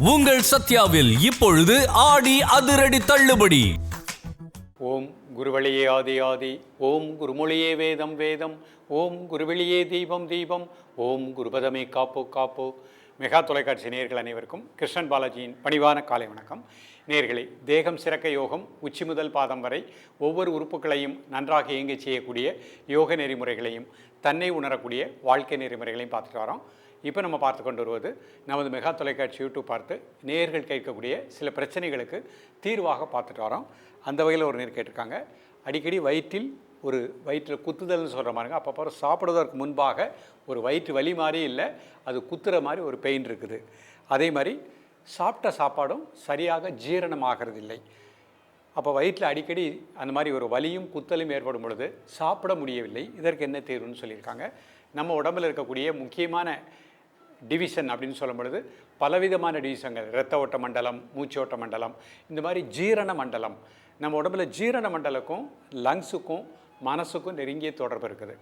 உங்கள் சத்யாவில் இப்பொழுது ஆடி அதிரடி தள்ளுபடி. ஓம் குருவழியே ஆதி ஆதி, ஓம் குருமொழியே வேதம் வேதம், ஓம் குருவெளியே தீபம் தீபம், ஓம் குருபதமே காப்போ காப்போ. மெகா தொலைக்காட்சி நேயர்கள் அனைவருக்கும் கிருஷ்ணன் பாலாஜியின் பணிவான காலை வணக்கம். நேயர்களே, தேகம் சிறக்க யோகம், உச்சி முதல் பாதம் வரை ஒவ்வொரு உறுப்புகளையும் நன்றாக இயங்க செய்யக்கூடிய யோக நெறிமுறைகளையும் தன்னை உணரக்கூடிய வாழ்க்கை நெறிமுறைகளையும் பார்த்துட்டு வரோம். இப்போ நம்ம பார்த்து கொண்டு வருவது நமது மெகா தொலைக்காட்சி யூடியூப் பார்த்து நேயர்கள் கேட்கக்கூடிய சில பிரச்சனைகளுக்கு தீர்வாக பார்த்துட்டு வரோம். அந்த வகையில் ஒரு நேர் கேட்டிருக்காங்க, அடிக்கடி வயிற்றில் குத்துதல்னு சொல்கிற மாதிரிங்க, அப்போ சாப்பிடுவதற்கு முன்பாக ஒரு வயிற்று வலி மாதிரி இல்லை, அது குத்துற மாதிரி ஒரு பெயின் இருக்குது. அதே மாதிரி சாப்பிட்ட சாப்பாடும் சரியாக ஜீரணமாகிறது இல்லை. அப்போ வயிற்றில் அடிக்கடி அந்த மாதிரி ஒரு வலியும் குத்தலும் ஏற்படும் பொழுது சாப்பிட முடியவில்லை. இதற்கு என்ன தீர்வுன்னு சொல்லியிருக்காங்க. நம்ம உடம்பில் இருக்கக்கூடிய முக்கியமான டிவிஷன் அப்படின்னு சொல்லும் பொழுது பலவிதமான டிவிஷன்கள், இரத்த ஓட்ட மண்டலம், மூச்சு ஓட்ட மண்டலம், இந்த மாதிரி ஜீரண மண்டலம். நம்ம உடம்புல ஜீரண மண்டலக்கும் லங்ஸுக்கும் மனசுக்கும் நெருங்கிய தொடர்பு இருக்குது.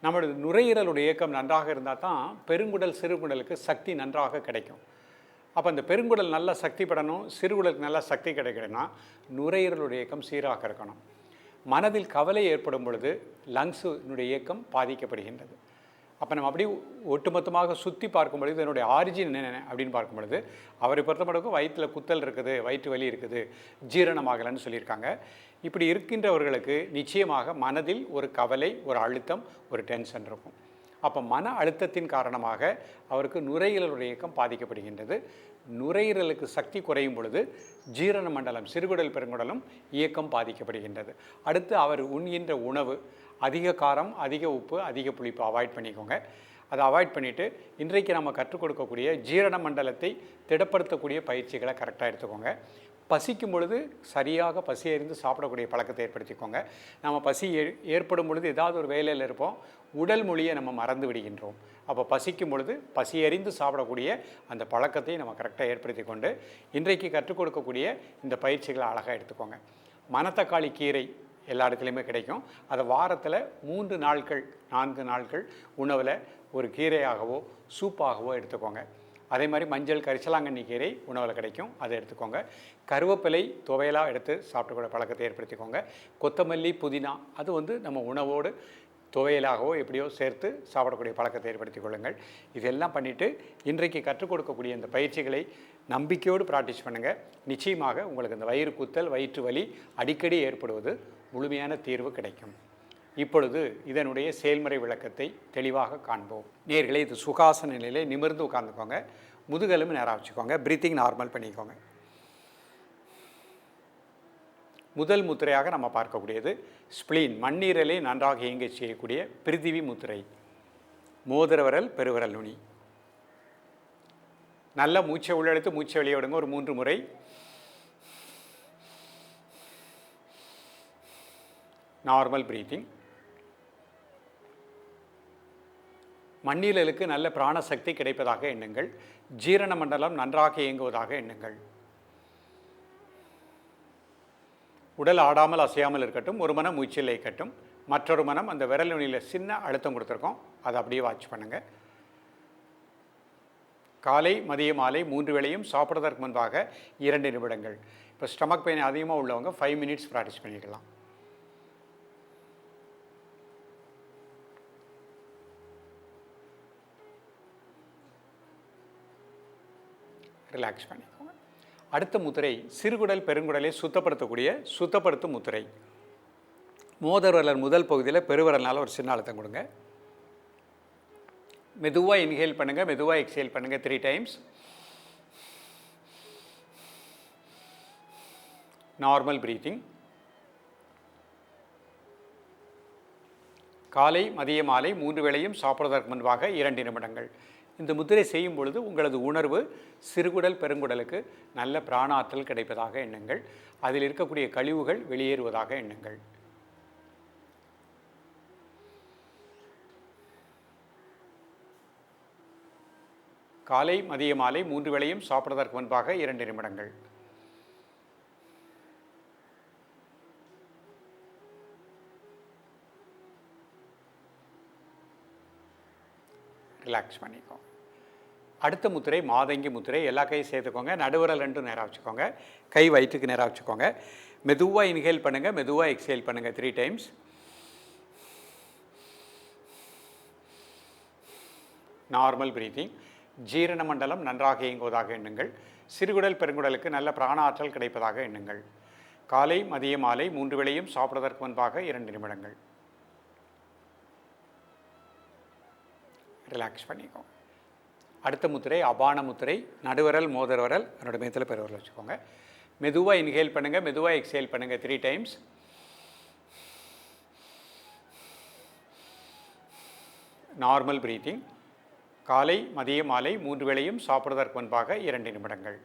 நம்மளோட நுரையீரலுடைய இயக்கம் நன்றாக இருந்தால் தான் பெருங்குடல் சிறுகுடலுக்கு சக்தி நன்றாக கிடைக்கும். அப்போ அந்த பெருங்குடல் நல்லா சக்தி படணும், சிறுகுடலுக்கு நல்லா சக்தி கிடைக்கணும்னா நுரையீரலுடைய இயக்கம் சீராக இருக்கணும். மனதில் கவலை ஏற்படும் பொழுது லங்ஸுனுடைய இயக்கம் பாதிக்கப்படுகின்றது. அப்போ நம்ம அப்படி ஒட்டுமொத்தமாக சுற்றி பார்க்கும் பொழுது இதனுடைய ஆரிஜின் என்ன அப்படின்னு பார்க்கும் பொழுது அவரை பொறுத்த மட்டும் வயிற்றில் குத்தல் இருக்குது, வயிற்று வலி இருக்குது, ஜீரணமாகலைன்னு சொல்லியிருக்காங்க. இப்படி இருக்கின்றவர்களுக்கு நிச்சயமாக மனதில் ஒரு கவலை, ஒரு அழுத்தம், ஒரு டென்ஷன் இருக்கும். அப்போ மன அழுத்தத்தின் காரணமாக அவருக்கு நுரையீரலுடைய இயக்கம் பாதிக்கப்படுகின்றது. நுரையீரலுக்கு சக்தி குறையும் பொழுது ஜீரண மண்டலம், சிறுகுடல் பெருங்குடலும் இயக்கம் பாதிக்கப்படுகின்றது. அடுத்து அவர் உண்கின்ற உணவு அதிக காரம், அதிக உப்பு, அதிக புளிப்பு அவாய்ட் பண்ணிக்கோங்க. அதை அவாய்ட் பண்ணிவிட்டு இன்றைக்கு நம்ம கற்றுக் கொடுக்கக்கூடிய ஜீரண மண்டலத்தை திடப்படுத்தக்கூடிய பயிற்சிகளை கரெக்டாக எடுத்துக்கோங்க. பசிக்கும் பொழுது சரியாக பசி அறிந்து சாப்பிடக்கூடிய பழக்கத்தை ஏற்படுத்திக்கோங்க. நம்ம பசி ஏற்படும் பொழுது ஏதாவது ஒரு வேலையில் இருப்போம், உடல் மொழியை நம்ம மறந்து விடுகின்றோம். அப்போ பசிக்கும் பொழுது பசி அறிந்து சாப்பிடக்கூடிய அந்த பழக்கத்தை நம்ம கரெக்டாக ஏற்படுத்தி கொண்டு இன்றைக்கு கற்றுக் கொடுக்கக்கூடிய இந்த பயிற்சிகளை அழகாக எடுத்துக்கோங்க. மணத்தக்காளி கீரை எல்லா இடத்துலையுமே கிடைக்கும். அதை வாரத்தில் 3 நாட்கள் 4 நாட்கள் உணவில் ஒரு கீரையாகவோ சூப்பாகவோ எடுத்துக்கோங்க. அதே மாதிரி மஞ்சள் கரிசலாங்கண்ணி கீரை உணவில் கிடைக்கும், அதை எடுத்துக்கோங்க. கருவேப்பிலை துவையலாக எடுத்து சாப்பிடக்கூடிய பழக்கத்தை ஏற்படுத்திக்கோங்க. கொத்தமல்லி, புதினா அது நம்ம உணவோடு துவையலாகவோ எப்படியோ சேர்த்து சாப்பிடக்கூடிய பழக்கத்தை ஏற்படுத்தி கொள்ளுங்கள். இதெல்லாம் பண்ணிவிட்டு இன்றைக்கு கற்றுக் கொடுக்கக்கூடிய இந்த பயிற்சிகளை நம்பிக்கையோடு ப்ராக்டிஸ் பண்ணுங்கள். நிச்சயமாக உங்களுக்கு இந்த வயிறு குத்தல், வயிற்று வலி அடிக்கடி ஏற்படுவது முழுமையான தீர்வு கிடைக்கும். இப்பொழுது இதனுடைய செயல்முறை விளக்கத்தை தெளிவாக காண்போம். நேயர்களே, இது சுகாசன நிலையிலே நிமிர்ந்து உட்கார்ந்துக்கோங்க. முதுகெலும்பு நேராக வச்சுக்கோங்க. பிரீத்திங் நார்மல் பண்ணிக்கோங்க. முதல் முத்திரையாக நம்ம பார்க்கக்கூடியது ஸ்ப்ளீன், மண்ணீரலை நன்றாக இயங்க செய்யக்கூடிய பிரிதிவி முத்திரை. மோதிர விரல், பெருவிரல் நுனி. நல்ல மூச்சை உள்ளெடுத்து மூச்சை வெளியே விடுங்க ஒரு 3 முறை. Normal breathing. மண்ணீரலுக்கு நல்ல பிராணசக்தி கிடைப்பதாக எண்ணுங்கள். ஜீரண மண்டலம் நன்றாக இயங்குவதாக எண்ணுங்கள். உடல் ஆடாமல் அசையாமல் இருக்கட்டும். ஒரு மனம் மூச்சில் இருக்கட்டும், மற்றொரு மனம் அந்த விரல் நுனியில் சின்ன அழுத்தம் கொடுத்துருக்கோம், அதை அப்படியே வாட்ச் பண்ணுங்கள். காலை, மதிய, மாலை 3 வேளையும் சாப்பிட்றதற்கு முன்பாக 2 நிமிடங்கள். இப்போ ஸ்டமக் பெயின் அதிகமாக உள்ளவங்க 5 மினிட்ஸ் ப்ராக்டிஸ் பண்ணிக்கலாம். ரிலாக்ஸ் பண்ணிக்கோங்க. அடுத்த முத்திரை சிறுகுடல் பெருங்குடலை சுத்தப்படுத்தும் முத்திரை. மோதிரவிரல் முதல் பகுதியில் பெருவிரல்னால ஒரு சின்ன அழுத்தம் கொடுங்க. மெதுவாக இன்ஹேல் பண்ணுங்கள், மெதுவாக எக்ஸேல் பண்ணுங்கள் 3 டைம்ஸ். Normal breathing. காலை, மதிய, மாலை 3 வேளையும் சாப்பிடுவதற்கு முன்பாக 2 நிமிடங்கள். இந்த முத்திரை செய்யும் பொழுது உங்களது உணர்வு சிறுகுடல் பெருங்குடலுக்கு நல்ல பிராணாற்றல் கிடைப்பதாக எண்ணுங்கள். அதில் இருக்கக்கூடிய கழிவுகள் வெளியேறுவதாக எண்ணுங்கள். காலை, மதிய, மாலை 3 வேளையும் சாப்பிடுவதற்கு முன்பாக 2 நிமிடங்கள். ரிலாக்ஸ் பண்ணிக்கோ. அடுத்த முத்திரை மாதங்கி முத்திரை. எல்லா கையும் சேர்த்துக்கோங்க. நடுவிரல் ரெண்டும் நேராக வச்சுக்கோங்க. கை வயிற்றுக்கு நேராக வச்சுக்கோங்க. மெதுவாக இன்ஹேல் பண்ணுங்கள், மெதுவாக எக்ஸேல் பண்ணுங்கள் 3 டைம்ஸ். Normal breathing. ஜீரண மண்டலம் நன்றாக இயங்குவதாக எண்ணுங்கள். சிறுகுடல் பெருங்குடலுக்கு நல்ல பிராண ஆற்றல் கிடைப்பதாக எண்ணுங்கள். காலை மதிய மாலை 3 வேளையும் சாப்பிடுவதற்கு முன்பாக 2 நிமிடங்கள் ரிலாக்ஸ் பண்ணிக்கோங்க. அடுத்த முத்திரை அபான முத்திரை. நடுவரல் மோதிரவரல் என்னோட மேத்தில் பெருவரல் வச்சுக்கோங்க. மெதுவாக இன்ஹேல் பண்ணுங்கள், மெதுவாக எக்ஸேல் பண்ணுங்கள் 3 டைம்ஸ். Normal breathing. காலை மதிய மாலை 3 வேளையும் சாப்பிடுவதற்கு முன்பாக 2 நிமிடங்கள்.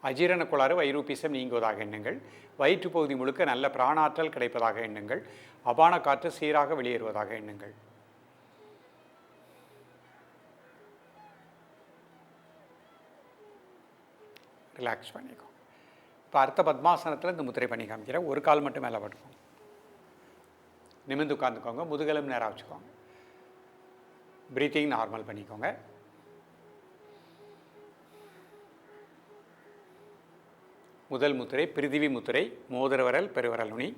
அஜீரண கோளாறு வைரூபிசம் நீங்குவதாக எண்ணுங்கள். வயிற்று பகுதி முழுக்க நல்ல பிராணாற்றல் கிடைப்பதாக எண்ணுங்கள். அபான காற்று சீராக வெளியேறுவதாக எண்ணுங்கள். ரிலாக்ஸ் பண்ணிக்கோ. இப்போ அடுத்த பத்மாசனத்தில் இந்த முத்திரை பண்ணி காமிக்கிறேன். ஒரு கால் மட்டும் மேலே பட்டுக்கோங்க. நிமிர்ந்து உட்காந்துக்கோங்க. முதுகெலும் நேராக வச்சுக்கோங்க. ப்ரீத்திங் நார்மல் பண்ணிக்கோங்க. முதல் முத்திரை பிரிதிவி முத்திரை. மோதிரவரல் பெருவரல் நுனி.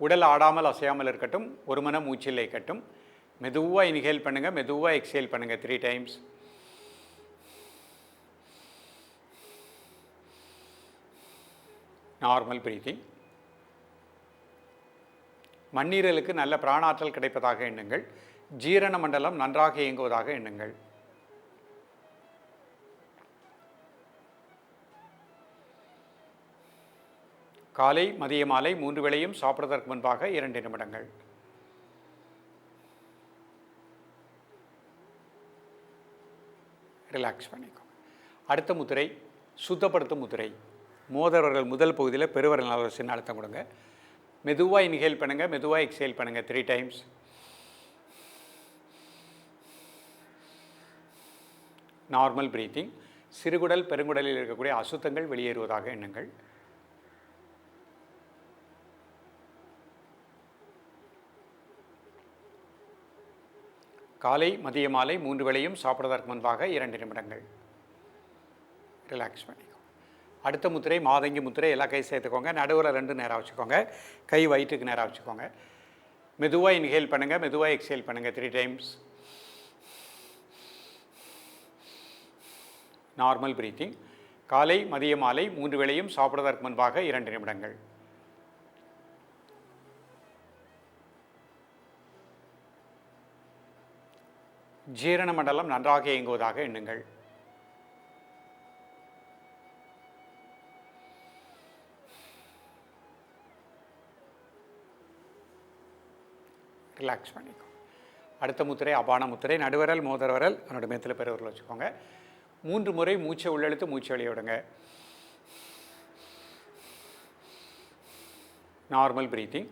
உடல் ஆடாமல் அசையாமல் இருக்கட்டும். ஒரு மன மூச்சில் இருக்கட்டும். மெதுவாக இன்ஹேல் பண்ணுங்கள், மெதுவாக எக்ஸேல் பண்ணுங்கள் 3 டைம்ஸ். Normal breathing. மண்ணீரலுக்கு நல்ல பிராணாற்றல் கிடைப்பதாக எண்ணுங்கள். ஜீரண மண்டலம் நன்றாக இயங்குவதாக எண்ணுங்கள். காலை மதிய மாலை 3 வேளையும் சாப்பிடுவதற்கு முன்பாக 2 நிமிடங்கள். ரிலாக்ஸ் பண்ணிக்கோ. அடுத்த முத்திரை சுத்தப்படுத்தும் முத்திரை. மோதிரவரல் முதல் பகுதியில் பெருவரல் ஒரு சின்ன அழுத்தம் கொடுங்க. மெதுவாக இன்ஹேல் பண்ணுங்கள், மெதுவாக எக்ஸேல் பண்ணுங்கள் 3 டைம்ஸ். Normal breathing. சிறுகுடல் பெருங்குடலில் இருக்கக்கூடிய அசுத்தங்கள் வெளியேறுவதாக எண்ணுங்கள். காலை மதிய மாலை 3 வேளையும் சாப்பிடுவதற்கு முன்பாக 2 நிமிடங்கள். ரிலாக்ஸ் பண்ணிக்கோ. அடுத்த முத்திரை மாதங்கி முத்திரை. எல்லா கை சேர்த்துக்கோங்க. நடுவில் 2 நேராக வச்சுக்கோங்க. கை வயிற்றுக்கு நேராக வச்சுக்கோங்க. மெதுவாக இன்ஹேல் பண்ணுங்கள், மெதுவாக எக்ஸேல் பண்ணுங்கள் 3 டைம்ஸ். Normal breathing. காலை மதிய மாலை 3 வேளையும் சாப்பிடுவதற்கு முன்பாக 2 நிமிடங்கள். ஜீரண மண்டலம் நன்றாக இயங்குவதாக எண்ணுங்கள். ரிலாக்ஸ் பண்ணிக்கோ. அடுத்த முத்திரை அபான முத்திரை. நடுவரல் மோதிரவரல் என்னோட மேத்தில் பெருவரல் வச்சுக்கோங்க. 3 முறை மூச்சை உள்ளெழுத்து மூச்சை வெளியே விடுங்க. Normal breathing.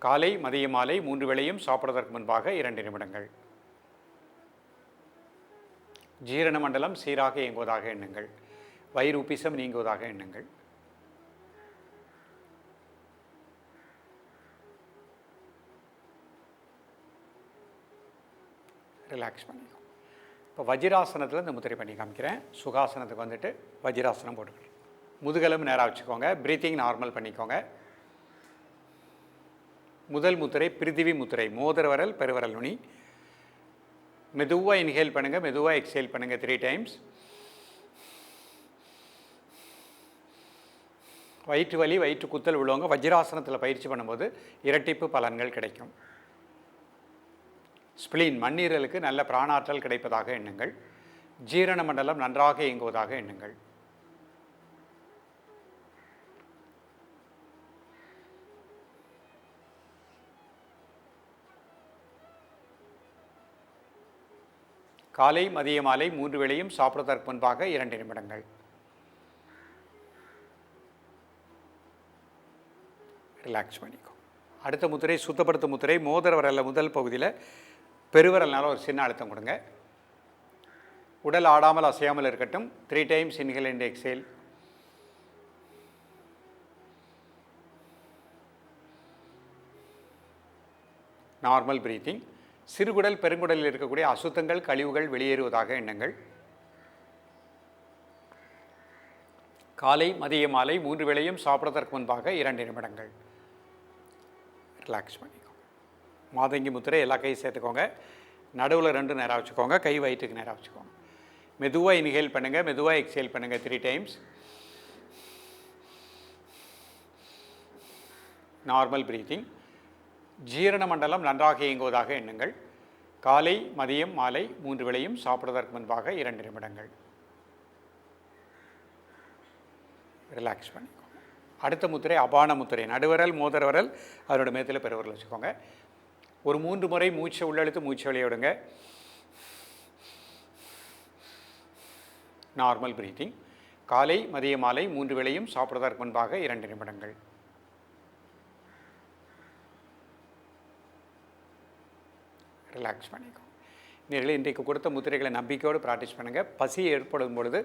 காலை மதிய மாலை 3 வேளையும் சாப்பிடுவதற்கு முன்பாக 2 நிமிடங்கள். ஜீரண மண்டலம் சீராக இயங்குவதாக எண்ணுங்கள். வைரூபிசம் நீங்குவதாக எண்ணுங்கள். ரிலாக்ஸ் பண்ணிக்கோ. இப்போ வஜ்ராசனத்தில் இந்த முத்திரை பண்ணி காமிக்கிறேன். சுகாசனத்துக்கு வந்துட்டு வஜ்ராசனம் போட்டுக்கிறேன். முதுகெலும் நேராக வச்சுக்கோங்க. ப்ரீத்திங் நார்மல் பண்ணிக்கோங்க. முதல் முத்திரை பிரிதிவி முத்திரை. மோதிரவரல் பெருவரல் நுனி. மெதுவாக இன்ஹேல் பண்ணுங்கள், மெதுவாக எக்ஸேல் பண்ணுங்கள் 3 டைம்ஸ். வயிற்று வலி வயிற்று குத்தல் உள்ளவங்க வஜ்ராசனத்தில் பயிற்சி பண்ணும்போது இரட்டிப்பு பலன்கள் கிடைக்கும். ஸ்பிளீன் மண்ணீரலுக்கு நல்ல பிராணாற்றல் கிடைப்பதாக எண்ணுங்கள். ஜீரண மண்டலம் நன்றாக இயங்குவதாக எண்ணுங்கள். காலை மதிய மாலை 3 வேளையும் சாப்பிடுவதற்கு முன்பாக 2 நிமிடங்கள். ரிலாக்ஸ் பண்ணிக்கோ. அடுத்த முத்திரை சுத்தப்படுத்தும் முத்திரை. மோதிரவரல்ல முதல் பகுதியில் பெருவரல்னால ஒரு சின்ன அழுத்தம் கொடுங்க. உடல் ஆடாமல் அசையாமல் இருக்கட்டும். 3 times inhale and exhale. Normal breathing. சிறுகுடல் பெருங்குடலில் இருக்கக்கூடிய அசுத்தங்கள் கழிவுகள் வெளியேறுவதாக எண்ணுங்கள். காலை மதிய மாலை 3 வேளையும் சாப்பிட்றதற்கு முன்பாக 2 நிமிடங்கள் ரிலாக்ஸ் பண்ணிக்கோங்க. மாதங்கி முத்திரை எல்லா கையும் சேர்த்துக்கோங்க. நடுவில் 2 நேராக வச்சுக்கோங்க. கை வயிற்றுக்கு நேராக வச்சுக்கோங்க. மெதுவாக இன்ஹேல் பண்ணுங்கள், மெதுவாக எக்ஸேல் பண்ணுங்கள் 3 டைம்ஸ். Normal breathing. ஜீரண மண்டலம் நன்றாக இயங்குவதாக எண்ணுங்கள். காலை மதியம் மாலை 3 வேளையும் சாப்பிடுவதற்கு முன்பாக 2 நிமிடங்கள் ரிலாக்ஸ் பண்ணிக்கோங்க. அடுத்த முத்திரை அபான முத்திரை. நடுவரல் மோதிரவரல் அதனோட மேத்தில் பெருவரல் வச்சுக்கோங்க. ஒரு 3 முறை மூச்சை உள்ளெழுத்து மூச்சை வெளியே விடுங்க. Normal breathing. காலை மதிய மாலை 3 வேளையும் சாப்பிடுவதற்கு முன்பாக 2 நிமிடங்கள் ரிலாக்ஸ் பண்ணிக்கோங்க. நீங்களே இன்றைக்கு கொடுத்த முத்திரைகளை நம்பிக்கையோடு ப்ராக்டிஸ் பண்ணுங்கள். பசி ஏற்படும் பொழுது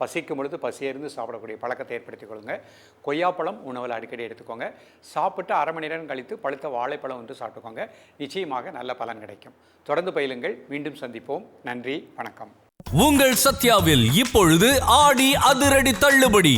பசிக்கும் பொழுது பசியிருந்து சாப்பிடக்கூடிய பழக்கத்தை ஏற்படுத்திக் கொள்ளுங்கள். கொய்யாப்பழம் உணவில் அடிக்கடி எடுத்துக்கோங்க. சாப்பிட்டு அரை மணி நேரம் கழித்து பழுத்த வாழைப்பழம் வந்து சாப்பிட்டுக்கோங்க. நிச்சயமாக நல்ல பலன் கிடைக்கும். தொடர்ந்து பயிலுங்கள். மீண்டும் சந்திப்போம். நன்றி, வணக்கம். உங்கள் சத்யாவில் இப்பொழுது ஆடி அதிரடி தள்ளுபடி.